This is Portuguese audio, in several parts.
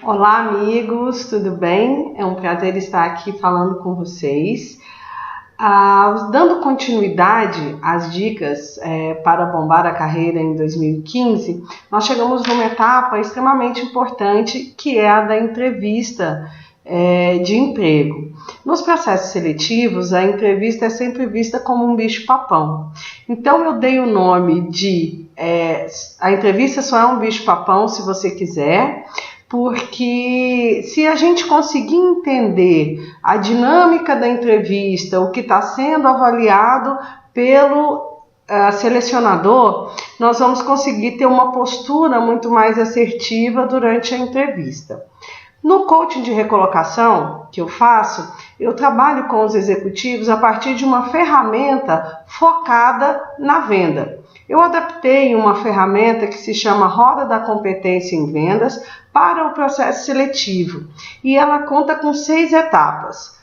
Olá, amigos, tudo bem? É um prazer estar aqui falando com vocês. Dando continuidade às dicas para bombar a carreira em 2015, nós chegamos numa etapa extremamente importante, que é a da entrevista de emprego. Nos processos seletivos, a entrevista é sempre vista como um bicho-papão. Então, eu dei o nome de a entrevista só é um bicho-papão, se você quiser, porque se a gente conseguir entender a dinâmica da entrevista, o que está sendo avaliado pelo selecionador, nós vamos conseguir ter uma postura muito mais assertiva durante a entrevista. No coaching de recolocação que eu faço, eu trabalho com os executivos a partir de uma ferramenta focada na venda. Eu adaptei uma ferramenta que se chama Roda da Competência em Vendas para o processo seletivo e ela conta com 6 etapas.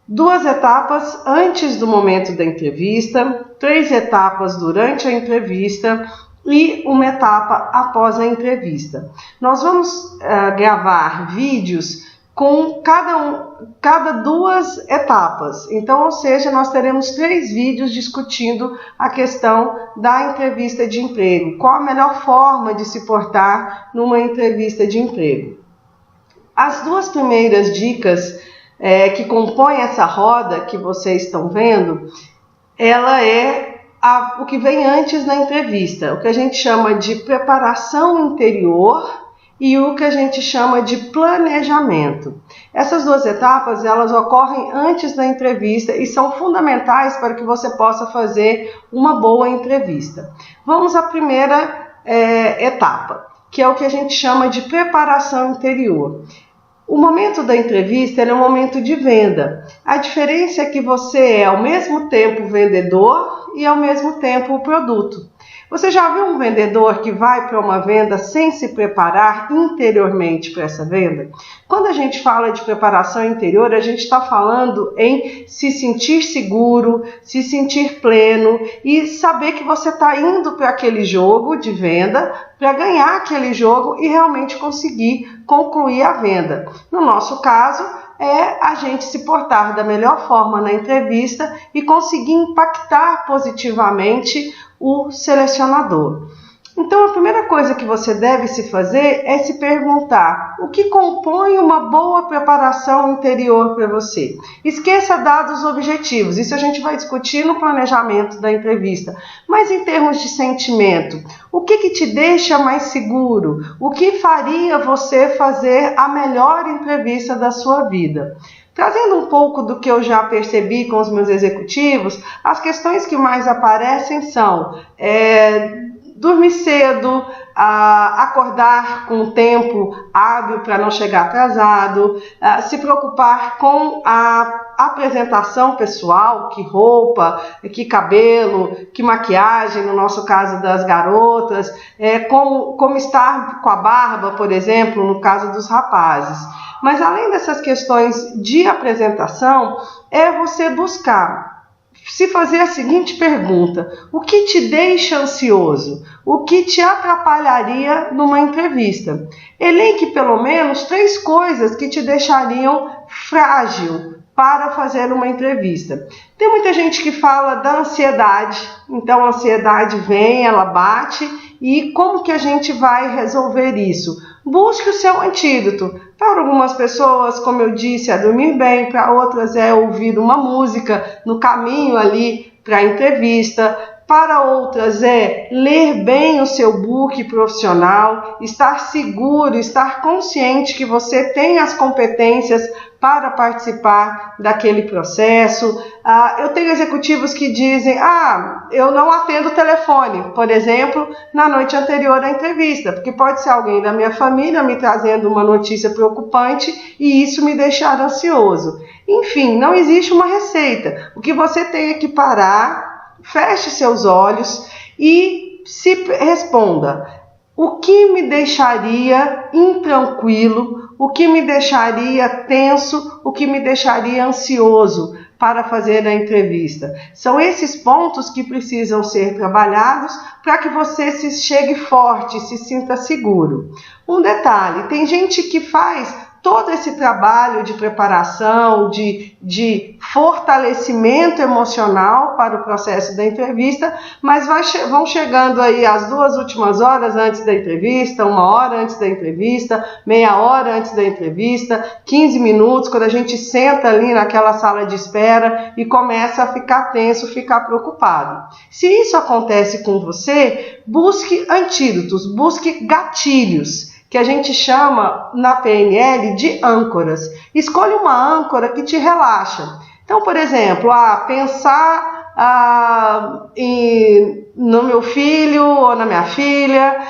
2 etapas antes do momento da entrevista, 3 etapas durante a entrevista e uma etapa após a entrevista. Nós vamos gravar vídeos com cada 2 etapas. Então, ou seja, nós teremos 3 vídeos discutindo a questão da entrevista de emprego. Qual a melhor forma de se portar numa entrevista de emprego? As 2 primeiras dicas que compõem essa roda que vocês estão vendo, ela é o que vem antes da entrevista, o que a gente chama de preparação interior e o que a gente chama de planejamento. Essas 2 etapas, elas ocorrem antes da entrevista e são fundamentais para que você possa fazer uma boa entrevista. Vamos à primeira etapa, que é o que a gente chama de preparação interior. O momento da entrevista é um momento de venda. A diferença é que você é ao mesmo tempo vendedor e ao mesmo tempo o produto. Você já viu um vendedor que vai para uma venda sem se preparar interiormente para essa venda? Quando a gente fala de preparação interior, a gente está falando em se sentir seguro, se sentir pleno e saber que você está indo para aquele jogo de venda para ganhar aquele jogo e realmente conseguir concluir a venda. No nosso caso, é a gente se portar da melhor forma na entrevista e conseguir impactar positivamente o selecionador. Então, a primeira coisa que você deve se fazer é se perguntar o que compõe uma boa preparação interior para você. Esqueça dados objetivos, isso a gente vai discutir no planejamento da entrevista. Mas em termos de sentimento, o que te deixa mais seguro? O que faria você fazer a melhor entrevista da sua vida? Trazendo um pouco do que eu já percebi com os meus executivos, as questões que mais aparecem são dormir cedo, acordar com o tempo hábil para não chegar atrasado, se preocupar com a apresentação pessoal, que roupa, que cabelo, que maquiagem, no nosso caso das garotas, como estar com a barba, por exemplo, no caso dos rapazes. Mas além dessas questões de apresentação, é você buscar se fazer a seguinte pergunta: o que te deixa ansioso? O que te atrapalharia numa entrevista? Elenque pelo menos 3 coisas que te deixariam frágil para fazer uma entrevista. Tem muita gente que fala da ansiedade, então a ansiedade vem, ela bate, e como que a gente vai resolver isso? Busque o seu antídoto. Para algumas pessoas, como eu disse, é dormir bem, para outras é ouvir uma música no caminho ali para a entrevista, para outras é ler bem o seu book profissional, estar seguro, estar consciente que você tem as competências para participar daquele processo. Eu tenho executivos que dizem: eu não atendo o telefone, por exemplo, na noite anterior à entrevista, porque pode ser alguém da minha família me trazendo uma notícia preocupante e isso me deixar ansioso. Enfim, não existe uma receita. O que você tem é que parar, feche seus olhos e se responda: o que me deixaria intranquilo, o que me deixaria tenso, o que me deixaria ansioso para fazer a entrevista. São esses pontos que precisam ser trabalhados para que você se chegue forte, se sinta seguro. Um detalhe, tem gente que faz todo esse trabalho de preparação, de fortalecimento emocional para o processo da entrevista, mas vão chegando aí as 2 últimas horas antes da entrevista, 1 hora antes da entrevista, meia hora antes da entrevista, 15 minutos, quando a gente senta ali naquela sala de espera e começa a ficar tenso, ficar preocupado. Se isso acontece com você, busque antídotos, busque gatilhos, que a gente chama na PNL de âncoras. Escolha uma âncora que te relaxa. Então, por exemplo, pensar no meu filho ou na minha filha,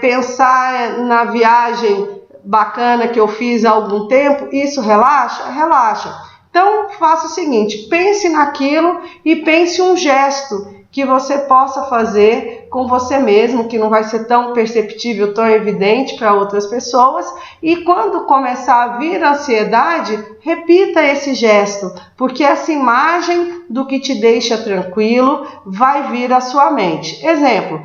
pensar na viagem bacana que eu fiz há algum tempo, isso relaxa? Relaxa. Então, faça o seguinte, pense naquilo e pense um gesto que você possa fazer com você mesmo, que não vai ser tão perceptível, tão evidente para outras pessoas. E quando começar a vir a ansiedade, repita esse gesto, porque essa imagem do que te deixa tranquilo vai vir à sua mente. Exemplo,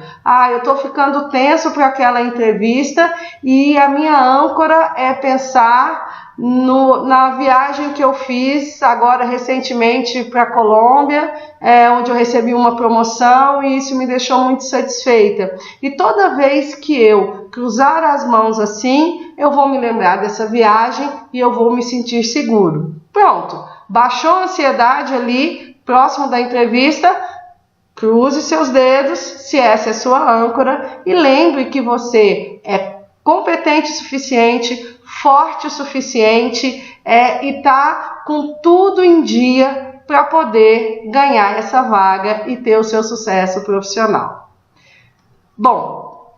eu estou ficando tenso para aquela entrevista e a minha âncora é pensar na viagem que eu fiz agora recentemente para a Colômbia, onde eu recebi uma promoção e isso me deixou muito satisfeita. E toda vez que eu cruzar as mãos assim, eu vou me lembrar dessa viagem e eu vou me sentir seguro. Pronto, baixou a ansiedade ali, próximo da entrevista, cruze seus dedos, se essa é sua âncora, e lembre que você é competente o suficiente, forte o suficiente e está com tudo em dia para poder ganhar essa vaga e ter o seu sucesso profissional. Bom,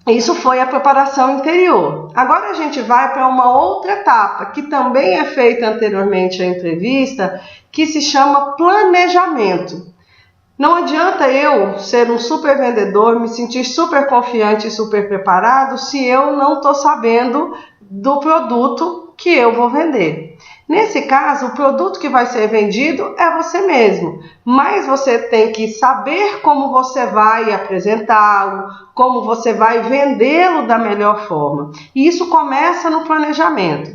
isso foi a preparação interior. Agora a gente vai para uma outra etapa que também é feita anteriormente à entrevista, que se chama planejamento. Não adianta eu ser um super vendedor, me sentir super confiante e super preparado se eu não estou sabendo do produto que eu vou vender. Nesse caso, o produto que vai ser vendido é você mesmo, mas você tem que saber como você vai apresentá-lo, como você vai vendê-lo da melhor forma. E isso começa no planejamento.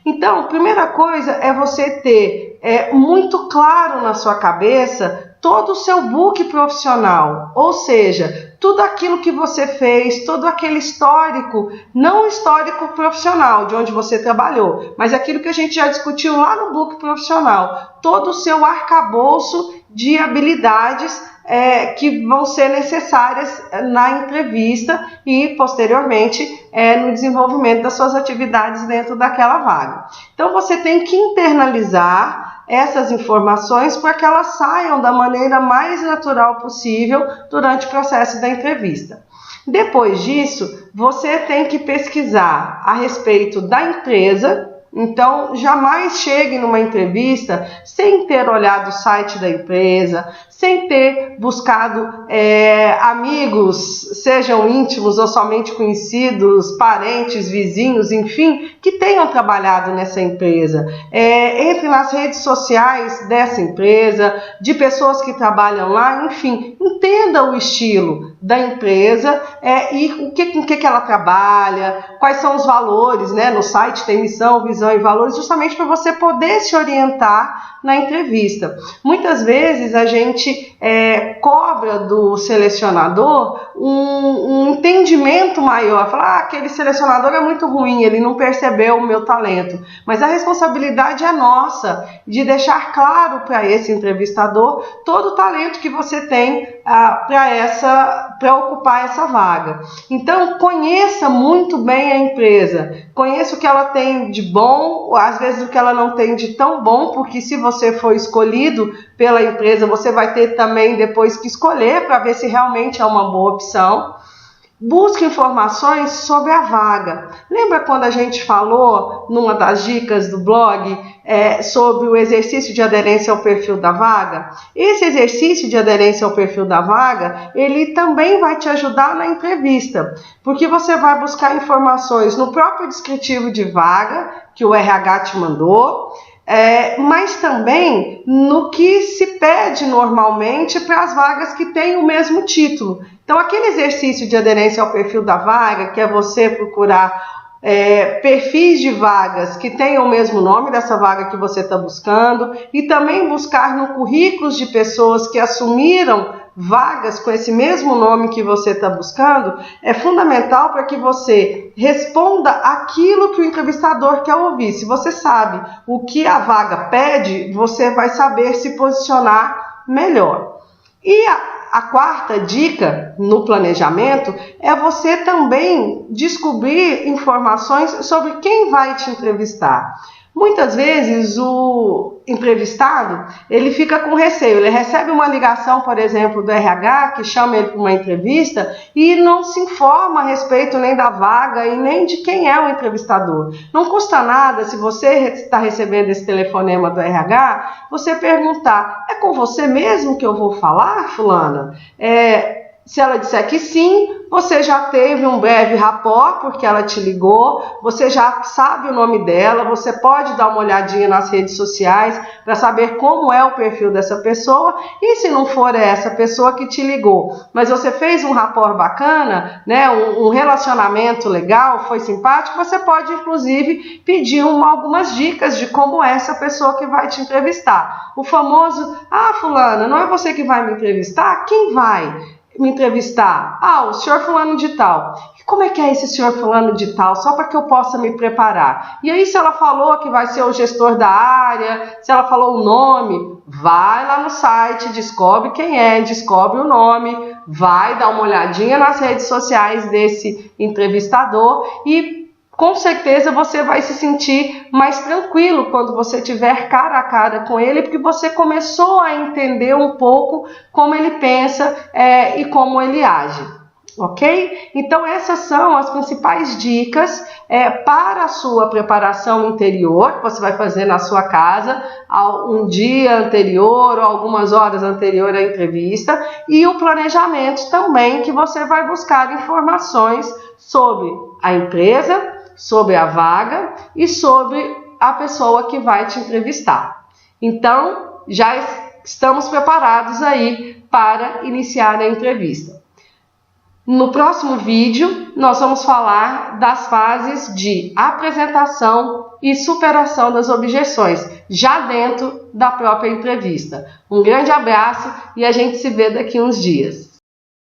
Então, a primeira coisa é você ter muito claro na sua cabeça todo o seu book profissional, ou seja, tudo aquilo que você fez, todo aquele histórico, não o histórico profissional de onde você trabalhou, mas aquilo que a gente já discutiu lá no book profissional, todo o seu arcabouço de habilidades que vão ser necessárias na entrevista e posteriormente no desenvolvimento das suas atividades dentro daquela vaga. Então você tem que internalizar essas informações para que elas saiam da maneira mais natural possível durante o processo da entrevista. Depois disso, você tem que pesquisar a respeito da empresa. Então, jamais chegue numa entrevista sem ter olhado o site da empresa, sem ter buscado amigos, sejam íntimos ou somente conhecidos, parentes, vizinhos, enfim, que tenham trabalhado nessa empresa. Entre nas redes sociais dessa empresa, de pessoas que trabalham lá, enfim, entenda o estilo da empresa e com que ela trabalha, quais são os valores, né? No site tem missão, visão e valores, justamente para você poder se orientar na entrevista. Muitas vezes a gente cobra do selecionador um entendimento maior, fala, aquele selecionador é muito ruim, ele não percebeu o meu talento, mas a responsabilidade é nossa de deixar claro para esse entrevistador todo o talento que você tem para ocupar essa vaga. Então, conheça muito bem a empresa, conheça o que ela tem de bom, às vezes o que ela não tem de tão bom, porque se você for escolhido pela empresa, você vai ter também depois que escolher para ver se realmente é uma boa opção. Busque informações sobre a vaga. Lembra quando a gente falou, numa das dicas do blog, sobre o exercício de aderência ao perfil da vaga? Esse exercício de aderência ao perfil da vaga, ele também vai te ajudar na entrevista, porque você vai buscar informações no próprio descritivo de vaga, que o RH te mandou, mas também no que se pede normalmente para as vagas que têm o mesmo título. Então, aquele exercício de aderência ao perfil da vaga, que é você procurar perfis de vagas que tenham o mesmo nome dessa vaga que você está buscando, e também buscar no currículos de pessoas que assumiram vagas com esse mesmo nome que você está buscando, é fundamental para que você responda aquilo que o entrevistador quer ouvir. Se você sabe o que a vaga pede, você vai saber se posicionar melhor. E a quarta dica no planejamento é você também descobrir informações sobre quem vai te entrevistar. Muitas vezes o entrevistado, ele fica com receio, ele recebe uma ligação, por exemplo, do RH, que chama ele para uma entrevista e não se informa a respeito nem da vaga e nem de quem é o entrevistador. Não custa nada, se você está recebendo esse telefonema do RH, você perguntar, é com você mesmo que eu vou falar, fulana? Se ela disser que sim, você já teve um breve rapport, porque ela te ligou, você já sabe o nome dela, você pode dar uma olhadinha nas redes sociais para saber como é o perfil dessa pessoa, e se não for essa pessoa que te ligou, mas você fez um rapport bacana, né, um relacionamento legal, foi simpático, você pode inclusive pedir algumas dicas de como é essa pessoa que vai te entrevistar. O famoso, fulana, não é você que vai me entrevistar? Quem vai me entrevistar? O senhor fulano de tal. E como é que é esse senhor fulano de tal? Só para que eu possa me preparar. E aí, se ela falou que vai ser o gestor da área, se ela falou o nome, vai lá no site, descobre quem é, descobre o nome, vai dar uma olhadinha nas redes sociais desse entrevistador e com certeza você vai se sentir mais tranquilo quando você estiver cara a cara com ele, porque você começou a entender um pouco como ele pensa e como ele age, ok? Então essas são as principais dicas para a sua preparação interior, que você vai fazer na sua casa um dia anterior ou algumas horas anterior à entrevista, e o planejamento também, que você vai buscar informações sobre a empresa, sobre a vaga e sobre a pessoa que vai te entrevistar. Então, já estamos preparados aí para iniciar a entrevista. No próximo vídeo, nós vamos falar das fases de apresentação e superação das objeções, já dentro da própria entrevista. Um grande abraço e a gente se vê daqui uns dias.